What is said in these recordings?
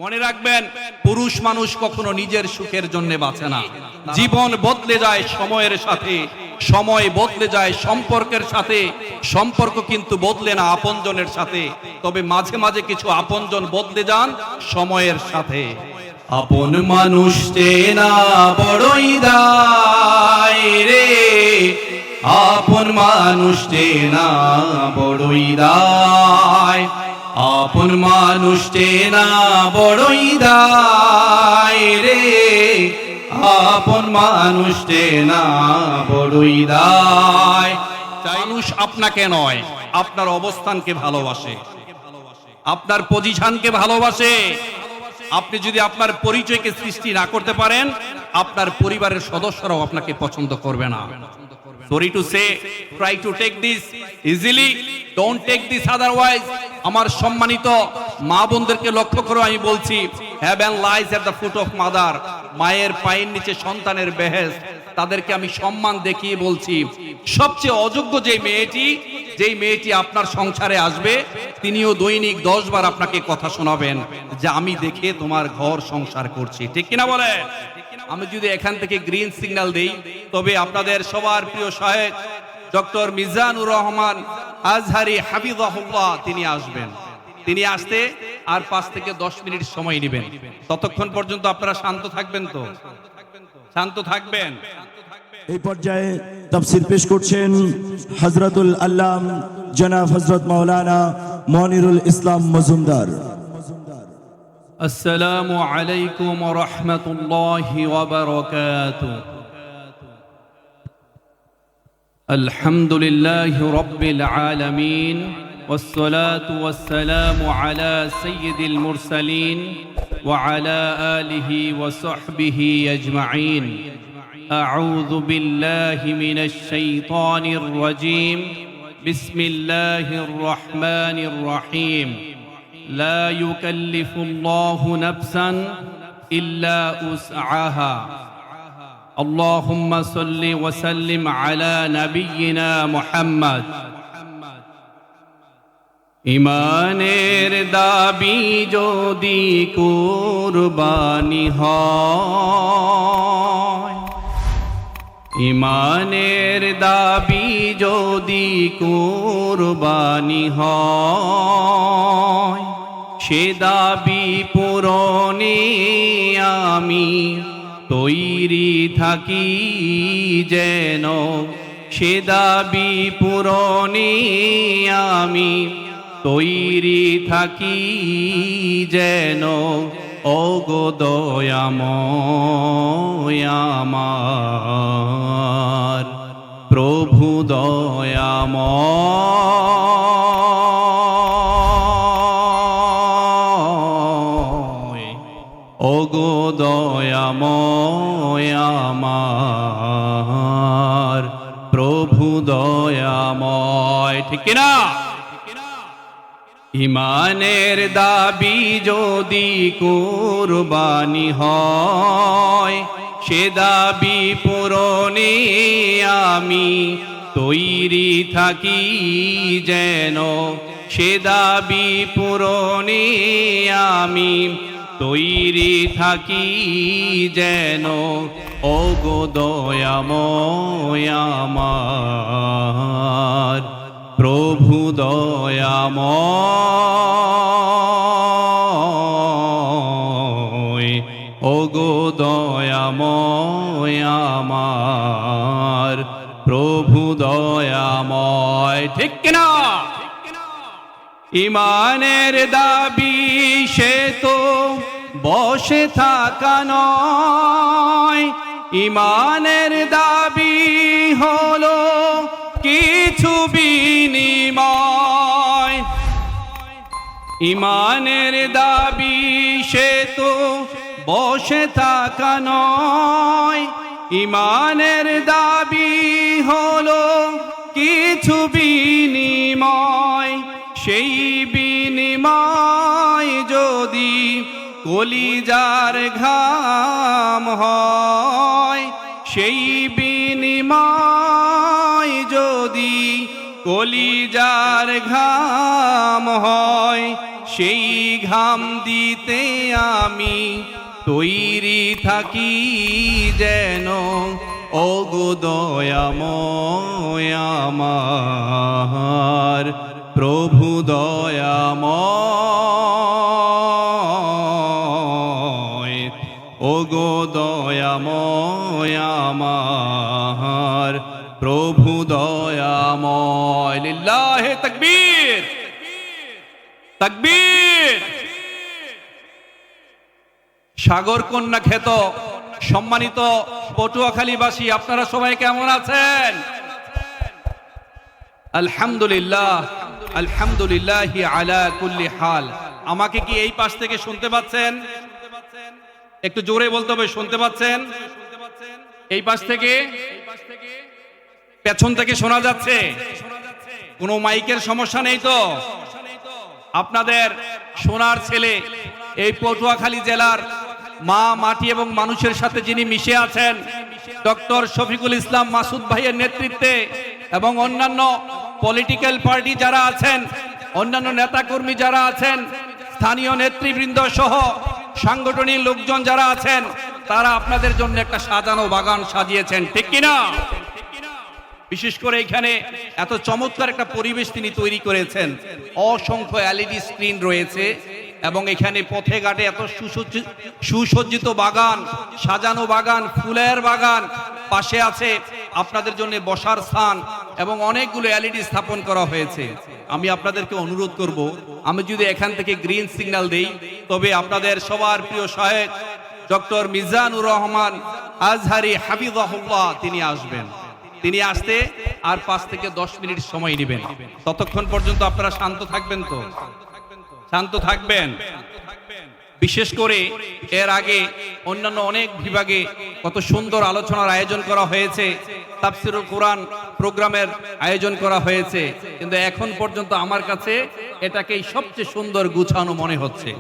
মনে রাখবেন, পুরুষ মানুষ কখনো নিজের সুখের জন্য বাঁচে না। জীবন বদলে যায় সময়ের সাথে, সময় বদলে যায় সম্পর্কের সাথে, সম্পর্ক কিন্তু বদলে না আপনজনের সাথে। তবে মাঝে মাঝে কিছু আপনজন বদলে যান সময়ের সাথে। আপন মানুষ চেনা বড়ই দায় রে, আপন মানুষ চেনা বড়ই দায়, আপন মানুষ চেনা বড়ই দায় রে, আপন মানুষ চেনা বড়ই দায়। মানুষ আপনাকে নয়, আপনার অবস্থানকে ভালোবাসে, আপনার পজিশনকে ভালোবাসে। আপনি যদি আপনার পরিচয়কে সৃষ্টি না করতে পারেন, আপনার পরিবারের সদস্যরাও আপনাকে পছন্দ করবে না। Sorry to say, try to take this easily, don't take this otherwise. আমার সম্মানিত মা বোনদেরকে লক্ষ্য করে আমি বলছি, heaven lies at the foot of mother. মায়ের পায়ের নিচে সন্তানের বেহেশত। তাদেরকে আমি সম্মান দেখিয়ে বলছি, সবচেয়ে অযোগ্য যেই মেয়েটি আপনার সংসারে আসবে, তিনিও দৈনিক 10 বার আপনাকে কথা শোনাবেন যে আমি দেখে তোমার ঘর সংসার করছি। ঠিক কিনা বলে? আমি যদি এখান থেকে গ্রিন সিগন্যাল দেই, তবে আপনাদের সবার প্রিয় শায়েখ ডক্টর মিজানুর রহমান আজহারি হাফিজাহুল্লাহ তিনি আসবেন। তিনি আসতে আর 5 থেকে 10 মিনিট সময় নেবেন। ততক্ষণ পর্যন্ত আপনারা শান্ত থাকবেন তো? শান্ত থাকবেন। এই পর্যায়ে তাফসীর পেশ করছেন হযরতুল আল্লাম জনাব হযরত মাওলানা মনিরুল ইসলাম মজুমদার। السلام عليكم ورحمة الله وبركاته. الحمد لله رب العالمين، والصلاة والسلام على سيد المرسلين وعلى آله وصحبه أجمعين. أعوذ بالله من الشيطان الرجيم. بسم الله الرحمن الرحيم. لا يكلف الله نفسا إلا وسعها. اللهم صل وسلم على نبينا محمد. ইমানের দাবি যদি কুরবানি হয়, ইমানের দাবি যদি কুরবানি হয়, সে দাবি পূরণে আমি তৈরি থাকি যেন, সে দাবি পূরণে আমি তৈরি থাকি যেন। ওগো দয়াময় আমার প্রভু দয়াময়, ওগো দয়াময় আমার প্রভু দয়াময়। ঠিক কিনা? ইমানের দাবি যদি কুরবানি হয়, সে দাবি পূরণে আমি তৈরি থাকি যেন, সে দাবি পূরণে আমি তৈরি থাকি যেন। ওগো দয়াময় আমার প্রভু দয়াময়, ওগো দয়াময় আমার প্রভু দয়াময়। ঠিক কিনা? ইমানের দাবি সে তো বসে থাকা নয়, ইমানের দাবি হলো কিছু বিনিময়। ইমানের দাবি সে তো বসে থাকা নয়, ইমানের দাবি হলো কিছু বিনিময়। সেই বিনিময় যদি কলিজার ঘাম হয়, সেই বিনিময় যদি কলিজার ঘাম হয়, সেই ঘাম দিতে আমি তৈরি থাকি যেন, ওগো দয়াময় আমার প্রভু দয়াময়, ওগো দয়াময় আমার প্রভু দয়াময়। লিল্লাহে তাকবীর, তাকবীর। সাগর কন্যা খ্যাত সম্মানিত পটুয়াখালীবাসী, আপনারা সবাই কেমন আছেন? আলহামদুলিল্লাহ, আলহামদুলিল্লাহ আলা কুল্লি হাল। আমাকে কি এই পাশ থেকে শুনতে পাচ্ছেন? একটু জোরে বলতে হবে, শুনতে পাচ্ছেন? এই পাশ থেকে, পেছন থেকে শোনা যাচ্ছে? কোনো মাইকের সমস্যা নেই তো? আপনাদের সোনার ছেলে এই পটুয়াখালী জেলার মা, মাটি এবং মানুষের সাথে যিনি মিশে আছেন, ডক্টর শফিকুল ইসলাম মাসুদ ভাইয়ের নেতৃত্বে এবং অন্যান্য পলিটিক্যাল পার্টি যারা আছেন, অন্যান্য নেতাকর্মী যারা আছেন, স্থানীয় নেতৃবৃন্দ সহ সাংগঠনিক লোকজন যারা আছেন, তারা আপনাদের জন্য একটা সাজানো বাগান সাজিয়েছেন, ঠিক কিনা? বিশেষ করে এখানে এত চমৎকার একটা পরিবেশ তিনি তৈরি করেছেন। অসংখ্য এলইডি স্ক্রিন রয়েছে এবং এখানে পথে ঘাটে এত সুসজ্জিত বাগান, সাজানো বাগান, ফুলের বাগান, পাশে আছে আপনাদের জন্য বসার স্থান এবং অনেকগুলো এলইডি স্থাপন করা হয়েছে। আমি আপনাদেরকে অনুরোধ করব, আমি যদি এখান থেকে গ্রিন সিগন্যাল দেই, তবে আপনাদের সবার প্রিয় সহায়ক ডক্টর মিজানুর রহমান আজহারি হাফিজাহুল্লাহ তিনি আসবেন। তিনি আসতে আর 5 থেকে 10 মিনিট সময় নেবেন। ততক্ষণ পর্যন্ত আপনারা শান্ত থাকবেন তো? শান্ত থাকবেন। বিশেষ করে এর আগে অন্যান্য অনেক বিভাগে কত সুন্দর আলোচনার আয়োজন করা হয়েছে, তাফসীরুল কোরআন প্রোগ্রামের আয়োজন করা হয়েছে, কিন্তু এখন পর্যন্ত আমার কাছে এটাকেই সবচেয়ে সুন্দর গুছানো মনে হচ্ছে।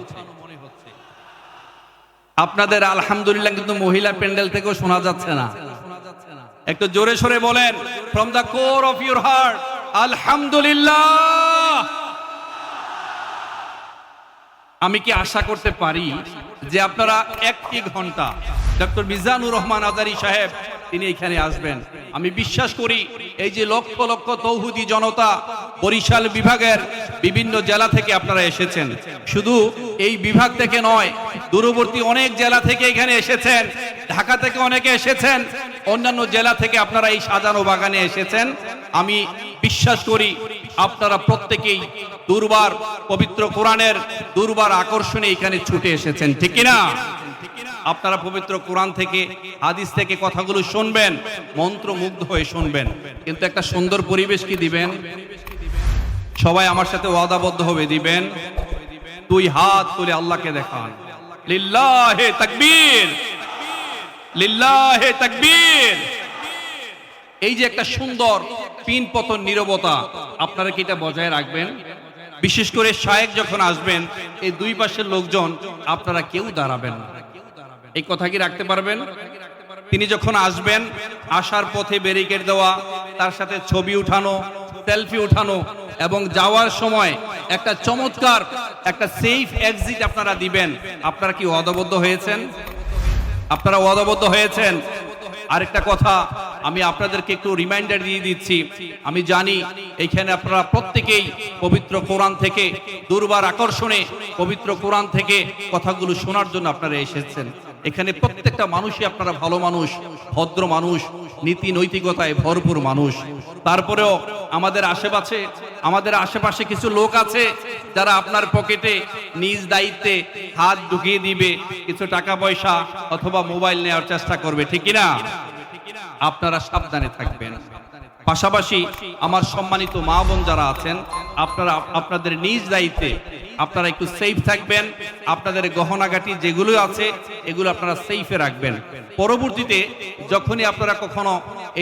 আপনাদের আলহামদুলিল্লাহ কিন্তু মহিলা প্যান্ডেল থেকেও শোনা যাচ্ছে না। একটু জোরে সোরে বলেন, from the core of your heart আলহামদুলিল্লাহ। আমি কি আশা করতে পারি যে আপনারা 1 ঘন্টা ডক্টর মিজানুর রহমান আজারি সাহেব তিনি এখানে আসবেন? আমি বিশ্বাস করি এই যে লক্ষ লক্ষ তৌহিদি জনতা বরিশাল বিভাগের বিভিন্ন জেলা থেকে আপনারা এসেছেন, শুধু এই বিভাগ থেকে নয়, দূরবর্তী অনেক জেলা থেকে এখানে এসেছেন, ঢাকা থেকে অনেকে এসেছেন, অন্যান্য জেলা থেকে আপনারা এই সাজানো বাগানে এসেছেন। আমি বিশ্বাস করি আপনারা প্রত্যেকেই দুর্বার পবিত্র কোরআনের দুর্বার আকর্ষণে এখানে ছুটে এসেছেন, ঠিক কিনা? আপনারা পবিত্র কোরআন থেকে, হাদিস থেকে কথাগুলো শুনবেন, মন্ত্রমুগ্ধ হয়ে শুনবেন, কিন্তু একটা সুন্দর পরিবেশ কি দিবেন? সবাই আমার সাথে ওয়াদাবদ্ধ হবে, দিবেন। 2 হাত তুলে আল্লাহকে দেখান, লিল্লাহে তাকবীর, লিল্লাহে তাকবীর। এই যে একটা সুন্দর পিন পতন নীরবতা, আপনারা কি এটা বজায় রাখবেন? বিশেষ করে শায়েখ যখন আসবেন, এই 2 পাশের লোকজন আপনারা কেউ দাঁড়াবেন না, এই কথা কি রাখতে পারবেন? তিনি যখন আসবেন, আসার পথে ব্যারিকেড দেওয়া, তার সাথে ছবি উঠানো, সেলফি উঠানো এবং যাওয়ার সময় একটা চমৎকার একটা সেফ এক্সিট আপনারা দিবেন। আপনারা কি ওয়াদাবদ্ধ হয়েছেন? আপনারা ওয়াদাবদ্ধ হয়েছেন? আরেকটা কথা আমি আপনাদেরকে একটু রিমাইন্ডার দিয়ে দিচ্ছি, আমি জানি এইখানে আপনারা প্রত্যেকেই পবিত্র কোরআন থেকে দুর্বার আকর্ষণে পবিত্র কোরআন থেকে কথাগুলো শোনার জন্য আপনারা এসেছেন। এখানে প্রত্যেকটা মানুষই আপনারা ভালো মানুষ, ভদ্র মানুষ, নীতি নৈতিকতায় ভরপুর মানুষ। তারপরেও আমাদের আশেপাশে কিছু লোক আছে যারা আপনার পকেটে নিজ দায়িত্বে হাত ঢুকিয়ে দিবে, কিছু টাকা পয়সা অথবা মোবাইল নেওয়ার চেষ্টা করবে, ঠিক কিনা? আপনারা সাবধানে থাকবেন। পাশাপাশি আমার সম্মানিত মা বোন যারা আছেন, আপনারা আপনাদের নিজ দায়িত্বে আপনারা একটু সেফ থাকবেন। আপনাদের গহনাগাটি যেগুলো আছে এগুলো আপনারা সেফে রাখবেন। পরবর্তীতে যখনই আপনারা কখনো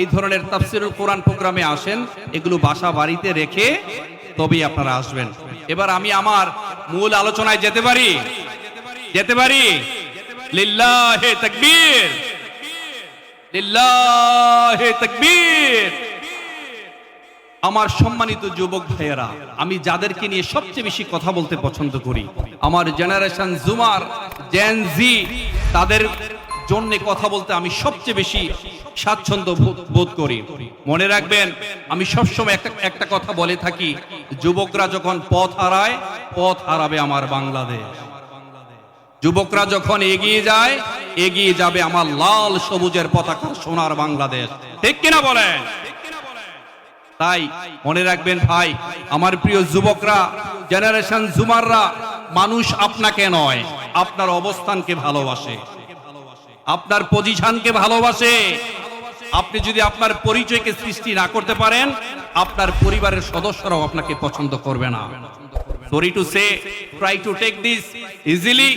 এই ধরনের তাফসীরুল কোরআন প্রোগ্রামে আসেন, এগুলো বাসা বাড়িতে রেখে তবেই আপনারা আসবেন। এবার আমি আমার মূল আলোচনায় যেতে পারি। লিল্লাহে তাকবীর, লিল্লাহে তাকবীর, আমার সম্মানিত যুবক ভাইয়েরা, আমি যাদেরকে নিয়ে সবচেয়ে বেশি কথা বলতে পছন্দ করি, আমার জেনারেশন জুমার, জেন জি, তাদের জন্য কথা বলতে আমি সবচেয়ে বেশি স্বাচ্ছন্দ্য বোধ করি। মনে রাখবেন, আমি সবসময় একটা কথা বলে থাকি, যুবকরা যখন পথ হারায়, পথ হারাবে আমার বাংলাদেশ। যুবকরা যখন এগিয়ে যায়, এগিয়ে যাবে আমার লাল সবুজের পতাকা সোনার বাংলাদেশ। ঠিক কিনা বলেন? তাই মনে রাখবেন ভাই, আমার প্রিয় যুবকরা, জেনারেশন জুমাররা, মানুষ আপনাকে নয়, আপনার অবস্থানকে ভালোবাসে, আপনার পজিশনকে ভালোবাসে। আপনি যদি আপনার পরিচয়কে সৃষ্টি না করতে পারেন, আপনার পরিবারের সদস্যরাও আপনাকে পছন্দ করবে না। Sorry to say, try to take this easily,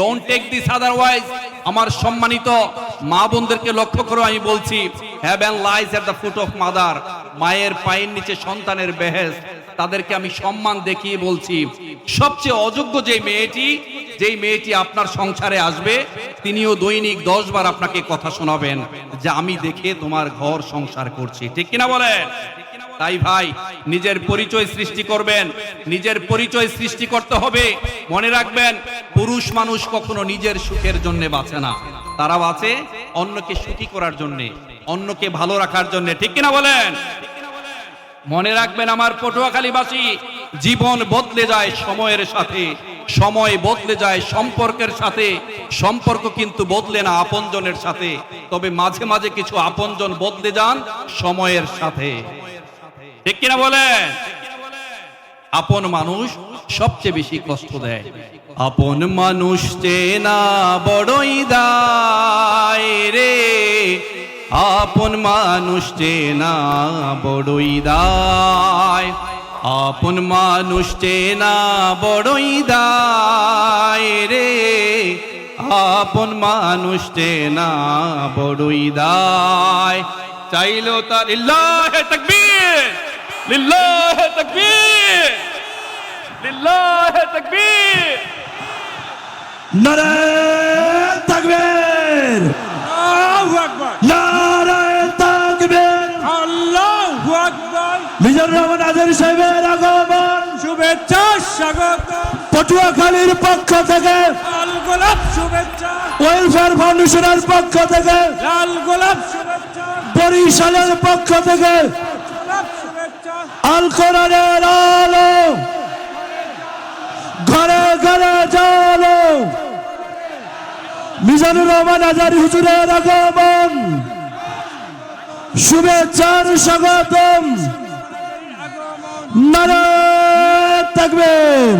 don't take this otherwise. আমার সম্মানিত মা বোনদেরকে লক্ষ্য করে আমি বলছি, heaven lies at the foot of mother. মায়ের পায়ের নিচে সন্তানের বেহেশত। তাদেরকে আমি সম্মান দেখিয়ে বলছি, সবচেয়ে অযোগ্য যেই মেয়েটি আপনার সংসারে আসবে, তিনিও দৈনিক 10 বার আপনাকে কথা শোনাবেন যে আমি দেখে তোমার ঘর সংসার করছি। ঠিক কিনা বলেন? তাই ভাই, নিজের পরিচয় সৃষ্টি করবেন, নিজের পরিচয় সৃষ্টি করতে হবে। মনে রাখবেন, পুরুষ মানুষ কখনো নিজের সুখের জন্য বাঁচে না, তারা বাঁচে অন্যকে সুখী করার জন্য, অন্যকে ভালো রাখার জন্য। ঠিক কিনা বলেন? মনে রাখবেন আমার পটুয়াখালীবাসী, জীবন বদলে যায় সময়ের সাথে, সময় বদলে যায় সম্পর্কের সাথে, সম্পর্ক কিন্তু বদলে না আপনজনের সাথে, তবে মাঝে মাঝে কিছু আপনজন বদলে যান সময়ের সাথে। ঠিক কিনা বলেন? আপন মানুষ সবচেয়ে বেশি কষ্ট দেয়। আপন মানুষ চেনা বড়ই দায় রে, আপন মানুষ চেনা বড়ই দায়, আপন মানুষ চেনা বড়ই দায় রে, আপন মানুষ চেনা বড়ই দায়। চাইলো তার লিল্লাহে তাকবীর, লিল্লাহে তাকবীর, লিল্লাহে তাকবীর, নারে তাকবীর, আল্লাহু আকবার, নারে তাকবীর, আল্লাহু আকবার। মিজানুর রহমান আজারি সাহেবের আগমন, শুভেচ্ছা স্বাগত, পটুয়াখালীর পক্ষ থেকে, লাল গোলাপ শুভেচ্ছা, ওয়েলফেয়ার ফাউন্ডেশনের পক্ষ থেকে, লাল গোলাপ শুভেচ্ছা, বরিশালের পক্ষ থেকে, গোলাপ শুভেচ্ছা। আল কোরআনের আলো ঘরে ঘরে জালো, মিজানুর রহমান আজারি হুজুরের আগমন, শুভেচ্ছার স্বাগতম, নারে তাকবীর।